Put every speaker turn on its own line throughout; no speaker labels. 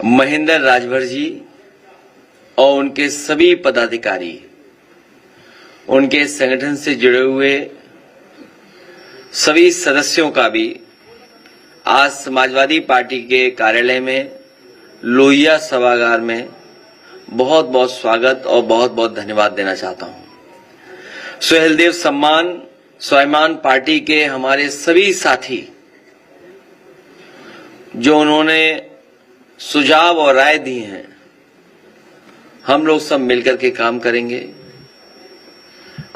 महेंद्र राजभर जी और उनके सभी पदाधिकारी, उनके संगठन से जुड़े हुए सभी सदस्यों का भी आज समाजवादी पार्टी के कार्यालय में लोहिया सभागार में बहुत बहुत स्वागत और बहुत बहुत धन्यवाद देना चाहता हूं। सुहेलदेव सम्मान स्वाभिमान पार्टी के हमारे सभी साथी जो उन्होंने सुझाव और राय दी हैं, हम लोग सब मिलकर के काम करेंगे।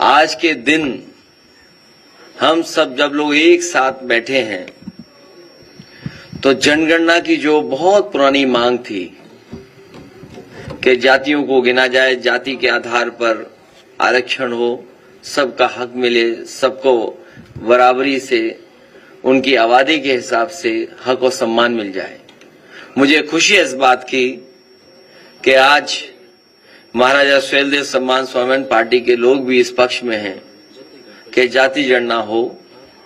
आज के दिन हम सब जब लोग एक साथ बैठे हैं तो जनगणना की जो बहुत पुरानी मांग थी कि जातियों को गिना जाए, जाति के आधार पर आरक्षण हो, सबका हक मिले, सबको बराबरी से उनकी आबादी के हिसाब से हक और सम्मान मिल जाए। मुझे खुशी है इस बात की कि आज महाराजा सुहेलदेव सम्मान स्वाभिमान पार्टी के लोग भी इस पक्ष में हैं कि जाति गणना हो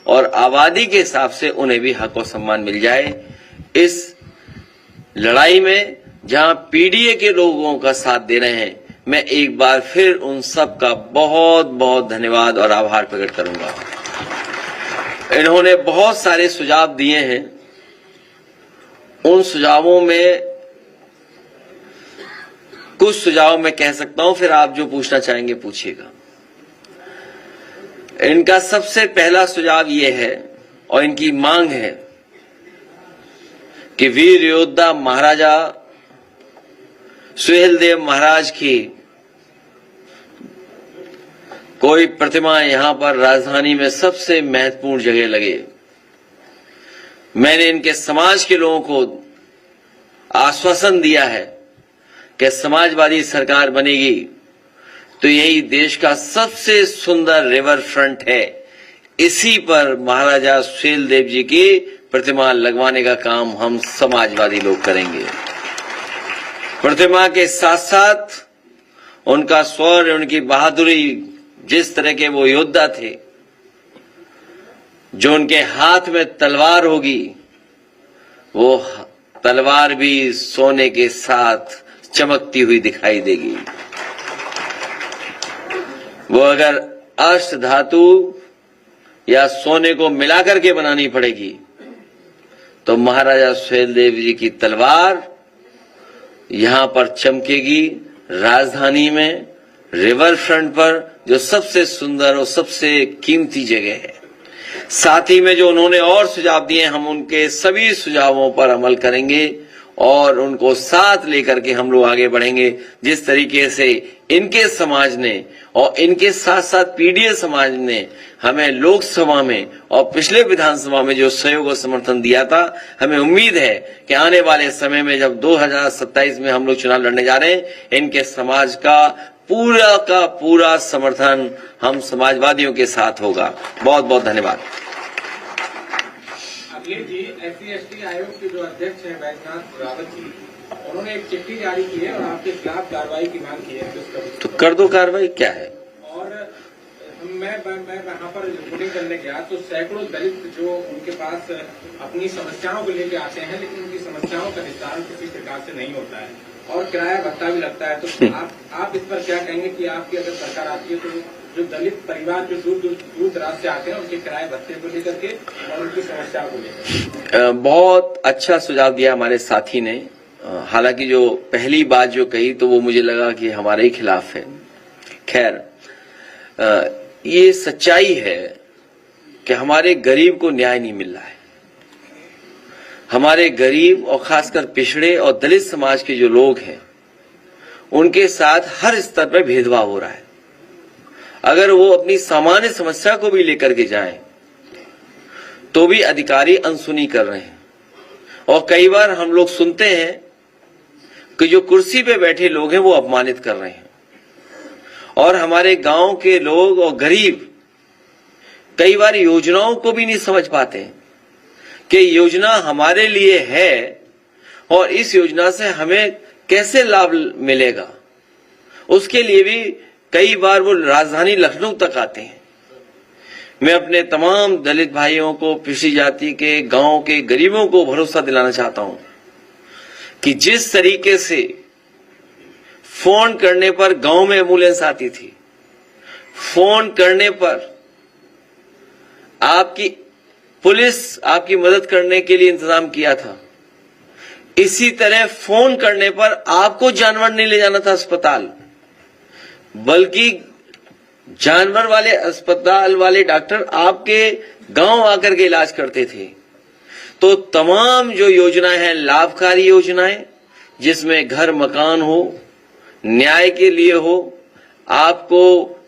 और आबादी के हिसाब से उन्हें भी हक और सम्मान मिल जाए। इस लड़ाई में जहां पीडीए के लोगों का साथ दे रहे हैं, मैं एक बार फिर उन सब का बहुत बहुत धन्यवाद और आभार प्रकट करूंगा। इन्होंने बहुत सारे सुझाव दिए हैं। उन सुझावों में कुछ सुझाव मैं कह सकता हूं, फिर आप जो पूछना चाहेंगे पूछिएगा। इनका सबसे पहला सुझाव ये है और इनकी मांग है कि वीर योद्धा महाराजा सुहेलदेव महाराज की कोई प्रतिमा यहां पर राजधानी में सबसे महत्वपूर्ण जगह लगे। मैंने इनके समाज के लोगों को आश्वासन दिया है कि समाजवादी सरकार बनेगी तो यही देश का सबसे सुंदर रिवर फ्रंट है, इसी पर महाराजा सुहेलदेव जी की प्रतिमा लगवाने का काम हम समाजवादी लोग करेंगे। प्रतिमा के साथ साथ उनका शौर्य, उनकी बहादुरी, जिस तरह के वो योद्धा थे, जो उनके हाथ में तलवार होगी, वो तलवार भी सोने के साथ चमकती हुई दिखाई देगी। वो अगर अष्ट धातु या सोने को मिलाकर के बनानी पड़ेगी तो महाराजा सुहेलदेव जी की तलवार यहां पर चमकेगी, राजधानी में रिवर फ्रंट पर, जो सबसे सुंदर और सबसे कीमती जगह है। साथ ही में जो उन्होंने और सुझाव दिए, हम उनके सभी सुझावों पर अमल करेंगे और उनको साथ लेकर के हम लोग आगे बढ़ेंगे। जिस तरीके से इनके समाज ने और इनके साथ साथ पीडीए समाज ने हमें लोकसभा में और पिछले विधानसभा में जो सहयोग और समर्थन दिया था, हमें उम्मीद है कि आने वाले समय में जब 2027 में हम लोग चुनाव लड़ने जा रहे हैं, इनके समाज का पूरा समर्थन हम समाजवादियों के साथ होगा। बहुत बहुत धन्यवाद।
अखिलेश जी, SC/ST आयोग के जो अध्यक्ष हैं बैजनाथ रावत जी, उन्होंने एक चिट्ठी जारी की है और आपके खिलाफ कार्रवाई की मांग की है।
तो कर दो कार्रवाई, क्या है।
और मैं वहाँ पर रिपोर्टिंग करने गया तो सैकड़ों दलित जो उनके पास अपनी समस्याओं को लेकर आते हैं, लेकिन उनकी समस्याओं का निस्तारण किसी प्रकार से नहीं होता है और किराया भत्ता भी लगता है। तो आप इस पर क्या कहेंगे कि आपकी अगर सरकार आती है तो जो दलित परिवार जो दूर दराज से आते हैं उनके किराए भत्ते को लेकर के और उनकी समस्या को लेकर।
बहुत अच्छा सुझाव दिया हमारे साथी ने। हालांकि जो पहली बात जो कही तो वो मुझे लगा कि हमारे ही खिलाफ है। खैर, ये सच्चाई है कि हमारे गरीब को न्याय नहीं मिल रहा है। हमारे गरीब और खासकर पिछड़े और दलित समाज के जो लोग हैं, उनके साथ हर स्तर पर भेदभाव हो रहा है। अगर वो अपनी सामान्य समस्या को भी लेकर के जाएं तो भी अधिकारी अनसुनी कर रहे हैं। और कई बार हम लोग सुनते हैं कि जो कुर्सी पे बैठे लोग हैं वो अपमानित कर रहे हैं। और हमारे गांव के लोग और गरीब कई बार योजनाओं को भी नहीं समझ पाते हैं कि योजना हमारे लिए है और इस योजना से हमें कैसे लाभ मिलेगा। उसके लिए भी कई बार वो राजधानी लखनऊ तक आते हैं। मैं अपने तमाम दलित भाइयों को, पिछड़ी जाति के, गांव के गरीबों को भरोसा दिलाना चाहता हूं कि जिस तरीके से फोन करने पर गांव में एम्बुलेंस आती थी, फोन करने पर आपकी पुलिस आपकी मदद करने के लिए इंतजाम किया था, इसी तरह फोन करने पर आपको जानवर नहीं ले जाना था अस्पताल, बल्कि जानवर वाले अस्पताल वाले डॉक्टर आपके गांव आकर के इलाज करते थे। तो तमाम जो योजनाएं हैं, लाभकारी योजनाएं, जिसमें घर मकान हो, न्याय के लिए हो, आपको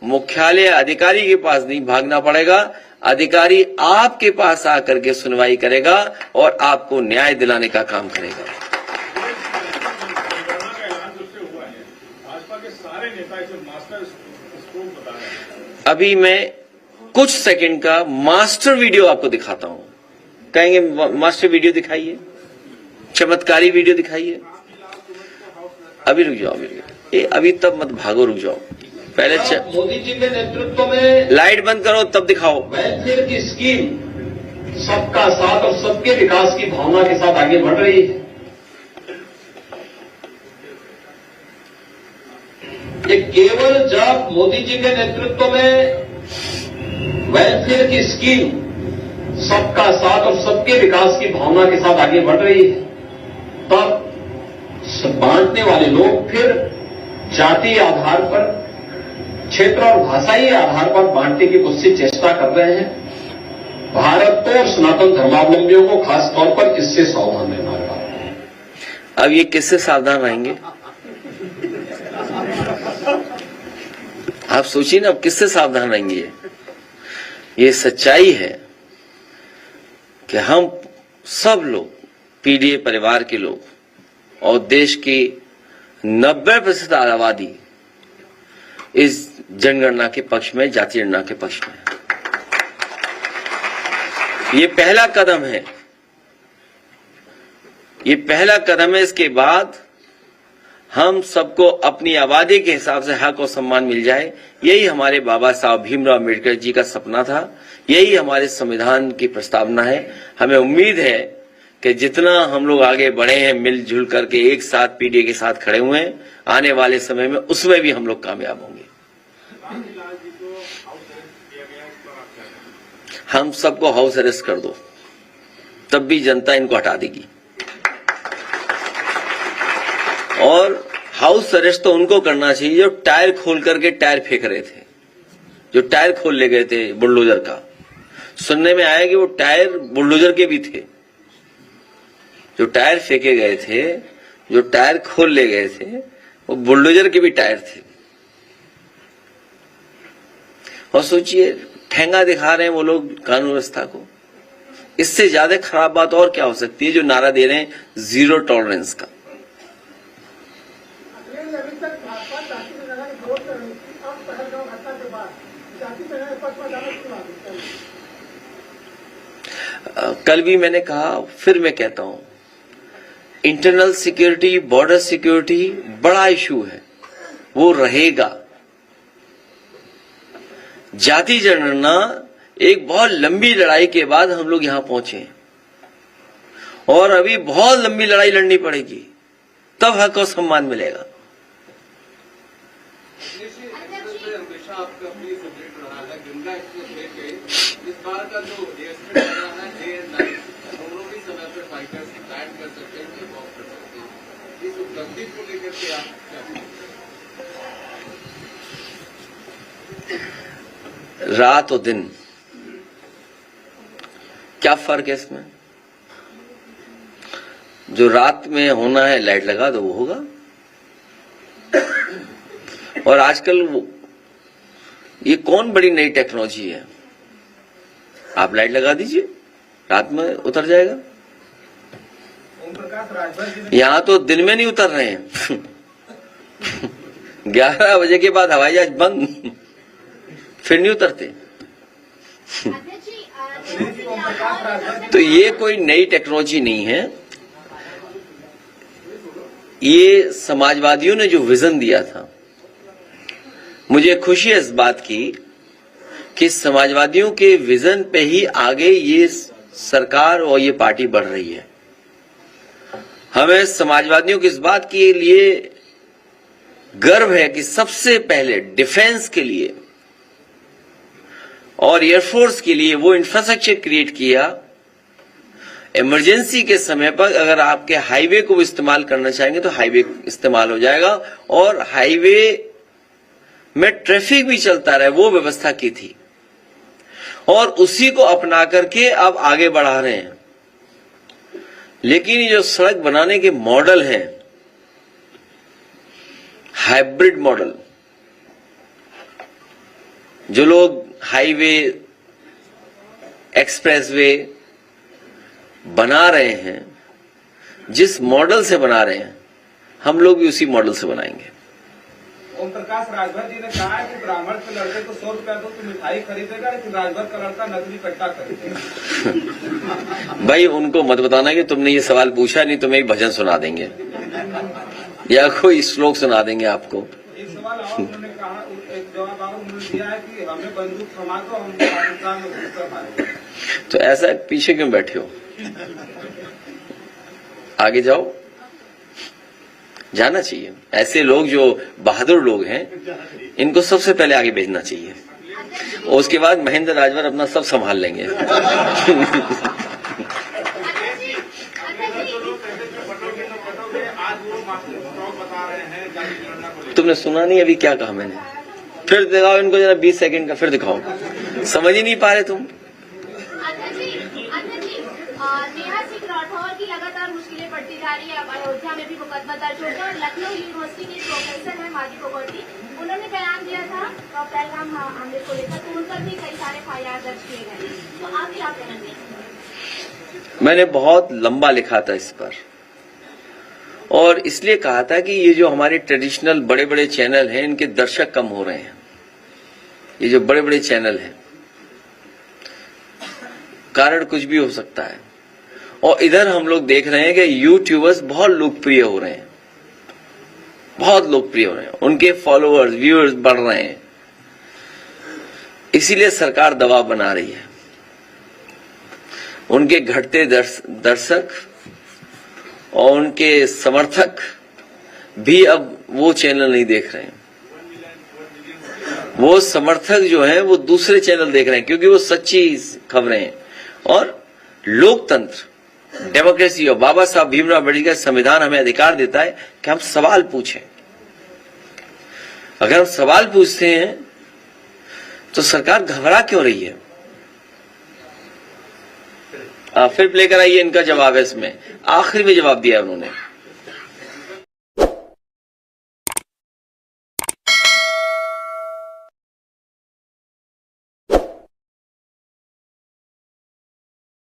मुख्यालय अधिकारी के पास नहीं भागना पड़ेगा, अधिकारी आपके पास आकर के सुनवाई करेगा और आपको न्याय दिलाने का काम करेगा। अभी मैं कुछ सेकंड का मास्टर वीडियो आपको दिखाता हूं। कहेंगे मास्टर वीडियो दिखाइए, चमत्कारी वीडियो दिखाइए। अभी रुक जाओ, अभी तब मत भागो, रुक जाओ। पहले
मोदी जी के नेतृत्व में
लाइट बंद करो तब दिखाओ।
वेलफेयर की स्कीम सबका साथ और सबके विकास की भावना के साथ आगे बढ़ रही है। ये केवल जब मोदी जी के नेतृत्व में वेलफेयर की स्कीम सबका साथ और सबके विकास की भावना के साथ आगे बढ़ रही है, तब बांटने वाले लोग फिर जातीय आधार पर, क्षेत्र और भाषाई आधार पर बांटने की कोशिश चेष्टा कर रहे हैं। भारत को और सनातन धर्मावलंबियों को खास तौर पर इससे सावधान रहना होगा।
अब ये किससे सावधान रहेंगे? आप सोचिए ना, अब किससे सावधान रहेंगे? ये सच्चाई है कि हम सब लोग, पीडीए परिवार के लोग और देश की 90% आबादी इस जनगणना के पक्ष में, जातीय जनगणना के पक्ष में। ये पहला कदम है, ये पहला कदम है। इसके बाद हम सबको अपनी आबादी के हिसाब से हक और सम्मान मिल जाए, यही हमारे बाबा साहब भीमराव अम्बेडकर जी का सपना था, यही हमारे संविधान की प्रस्तावना है। हमें उम्मीद है कि जितना हम लोग आगे बढ़े हैं, मिलजुल करके एक साथ पीडीए के साथ खड़े हुए हैं, आने वाले समय में उसमें भी हम लोग कामयाब होंगे। हम सबको हाउस अरेस्ट कर दो, तब भी जनता इनको हटा देगी। और हाउस अरेस्ट तो उनको करना चाहिए जो टायर खोल करके टायर फेंक रहे थे, जो टायर खोल ले गए थे बुलडोजर का। सुनने में आया कि वो टायर बुलडोजर के भी थे, जो टायर फेंके गए थे, जो टायर खोल ले गए थे, वो बुलडोजर के भी टायर थे। और सोचिए, ठेंगा दिखा रहे हैं वो लोग कानून व्यवस्था को। इससे ज्यादा खराब बात और क्या हो सकती है जो नारा दे रहे हैं जीरो टॉलरेंस का। कल भी मैंने कहा, फिर मैं कहता हूं, इंटरनल सिक्योरिटी, बॉर्डर सिक्योरिटी बड़ा इशू है, वो रहेगा। जाति जनगणना एक बहुत लंबी लड़ाई के बाद हम लोग यहां पहुंचे और अभी बहुत लंबी लड़ाई लड़नी पड़ेगी, तब हक और सम्मान मिलेगा।
इस बार का जो एयरस्ट्रिप लगा है, डे एंड नाइट दोनों भी समय पर फाइटर्स लैंड कर सकते हैं, वॉक कर सकते हैं। इस उपलब्धि को लेकर के आप क्या?
रात और दिन क्या फर्क है इसमें? जो रात में होना है लाइट लगा दो, वो होगा। और आजकल ये कौन बड़ी नई टेक्नोलॉजी है? आप लाइट लगा दीजिए, रात में उतर जाएगा। यहां तो दिन में नहीं उतर रहे हैं 11 बजे के बाद हवाई जहाज बंद, फिर नहीं उतरते। तो ये कोई नई टेक्नोलॉजी नहीं है। ये समाजवादियों ने जो विजन दिया था, मुझे खुशी है इस बात की कि समाजवादियों के विजन पे ही आगे ये सरकार और ये पार्टी बढ़ रही है। हमें समाजवादियों को इस बात के लिए गर्व है कि सबसे पहले डिफेंस के लिए और एयरफोर्स के लिए वो इंफ्रास्ट्रक्चर क्रिएट किया। इमरजेंसी के समय पर अगर आपके हाईवे को इस्तेमाल करना चाहेंगे तो हाईवे इस्तेमाल हो जाएगा, और हाईवे में ट्रैफिक भी चलता रहे वो व्यवस्था की थी, और उसी को अपना करके अब आगे बढ़ा रहे हैं। लेकिन ये जो सड़क बनाने के मॉडल हैं, हाइब्रिड मॉडल, जो लोग हाईवे एक्सप्रेसवे बना रहे हैं, जिस मॉडल से बना रहे हैं, हम लोग भी उसी मॉडल से बनाएंगे।
ओम प्रकाश राजभर जी ने कहा है कि ब्राह्मण के लड़के को 100 रुपया दो तो मिठाई खरीदेगा, लेकिन राजभर का लड़का नकली कट्टा खरीदेगा।
भाई उनको मत बताना कि तुमने ये सवाल पूछा, नहीं तुम्हें एक भजन सुना देंगे या कोई श्लोक सुना देंगे आपको।
एक सवाल और उन्होंने कहा, एक जवाब और उन्होंने दिया है कि हमें बंदूक थमा दो, हम पाकिस्तान में घुसकर मारेंगे।
तो ऐसा पीछे क्यों बैठे हो, आगे जाओ, जाना चाहिए। ऐसे लोग जो बहादुर लोग हैं, इनको सबसे पहले आगे भेजना चाहिए, और उसके बाद महेंद्र राजभर अपना सब संभाल लेंगे। तुमने सुना नहीं अभी क्या कहा मैंने? फिर दिखाओ इनको जरा 20 सेकंड का, फिर दिखाओ। समझ ही नहीं पा रहे तुम।
नेहा सिंह राठौर की लगातार मुश्किलें बढ़ती जा रही है। अब अयोध्या में भी मुकदमा दर्ज हो गया, और लखनऊ यूनिवर्सिटी के प्रोफेसर है माजी फोगाटी, उन्होंने बयान दिया था पहलगाम हमले को लेकर, तो उन पर भी कई सारे FIR दर्ज किए गए। तो आप क्या कहेंगे?
मैंने बहुत लंबा लिखा था इस पर, और इसलिए कहा था कि ये जो हमारे ट्रेडिशनल बड़े बड़े चैनल हैं, इनके दर्शक कम हो रहे हैं। ये जो बड़े बड़े चैनल हैं, कारण कुछ भी हो सकता है। और इधर हम लोग देख रहे हैं कि यूट्यूबर्स बहुत लोकप्रिय हो रहे हैं, बहुत लोकप्रिय हो रहे हैं, उनके फॉलोअर्स व्यूअर्स बढ़ रहे हैं। इसीलिए सरकार दबाव बना रही है। उनके घटते दर्शक और उनके समर्थक भी अब वो चैनल नहीं देख रहे हैं। वो समर्थक जो हैं वो दूसरे चैनल देख रहे हैं, क्योंकि वो सच्ची खबरें हैं। और लोकतंत्र, डेमोक्रेसी और बाबा साहब भीमराव अम्बेडकर का संविधान हमें अधिकार देता है कि हम सवाल पूछें। अगर हम सवाल पूछते हैं तो सरकार घबरा क्यों रही है? फिर प्ले कराइए इनका जवाब है, इसमें आखिरी में जवाब दिया उन्होंने।